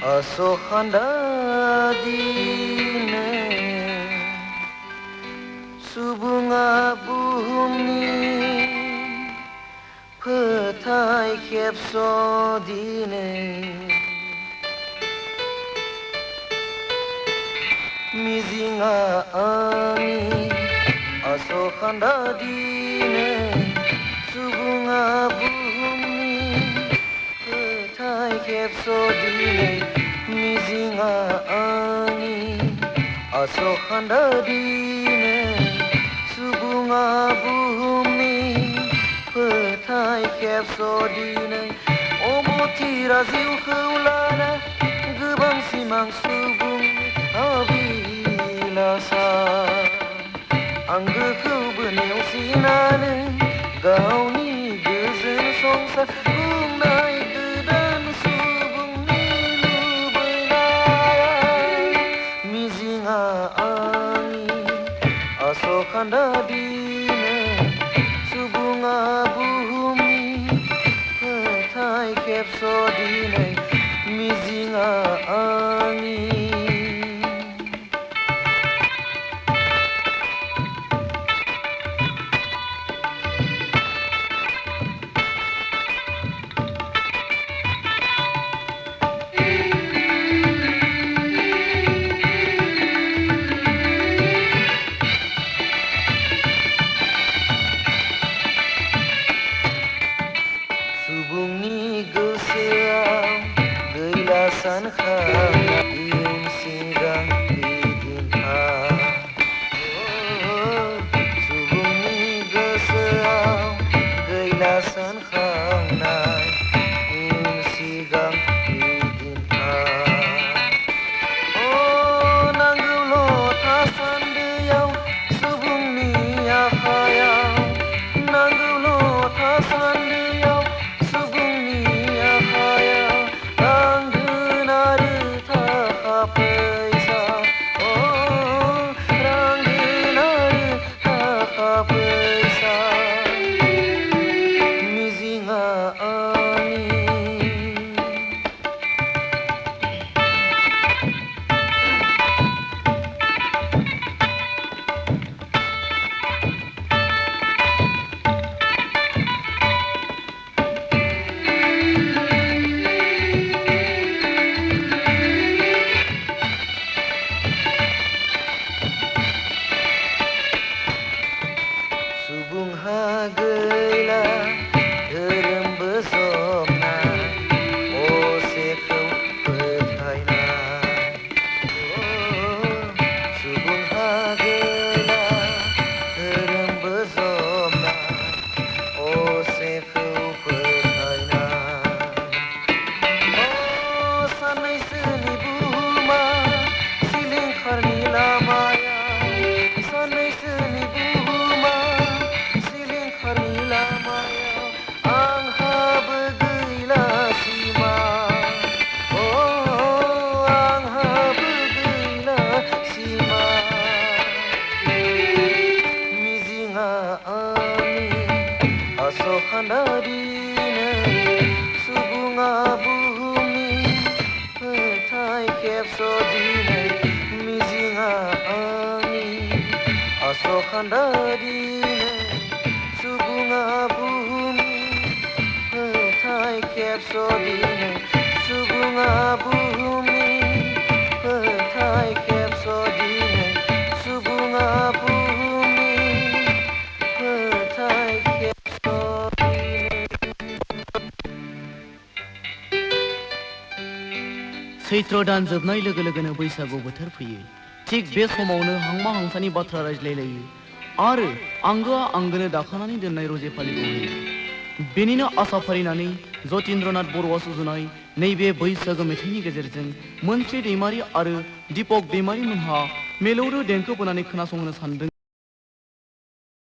Asokhanda dine Subunga buhumni Petai khepso dine Mizinga ani Asokhanda dine Subunga buhumni Petai khepso dine Mizinga ani Asokhanda dine Subunga buhumni Petai khepso dine Omotira ziu khulana Gebang simang subungni abilasa Anggoखौ नेवसिनानै गावनि गोजोन संसार खुंनाय गोदान सुबुंनि लुबैनाय मिजिंआ आंनि आसखान्दा दिनै सुबुङा बुहुमनि फोथाय खेबस' दिनै मिजिंआ आंनि Subungni gosoआव गैला सानखांना इयुन सिगां बिदिन्था सुबुंनि गोसोआव गैला सानखांनाय इयुन सिगां बिदिन्था नांगौल' थासान्दियाव सुबुंनि आखायाव नांगौल' थासान्दियाव सुबुंहा गैला धोरोम बोजबनाय असेखौ फोथायनाय सुबुंहा गैला धोरोम बोजबनाय असेखौ फोथायनाय सानैसोनि बुहुमा सिलिंखारनि लामायाव सानैसोनि आंहाबो गैला सिमा आंहाबो गैला सिमा मिजिंआ आंनि आसखान्दा दिनै सुबुङा बुहुमनि फोथाय खेबस' दिनै मिजिंआ आंनि आसखान्दा दिनै सुबुङा बुहुमनि फोथाय खेबस' दिनै सुबुङा बुहुमनि फोथाय खेबस' दिनै सुबुङा बुहुमनि फोथाय खेबस' दिनै सैत्र दान जोबनाय लोगो लोगोनो बैसागु बोथोर फैयो थिग बे समावनो हांमा हांसानि बाथ्रा रायज्लायलायो आरो आंगोआ आंगोनो दाखानानै दोननाय रजे फालिखौ होयो बेनिनो आसा फारिनानै जतीन्द्रनाथ बर'आ सुजुनाय नैबे बैसागो मेथाइनि गेजेरजों मोनस्रि दैमारि आरो दीपक दैमारि मोनहा मेलौदो देंखो बोनानै खोनासंनो सानदों।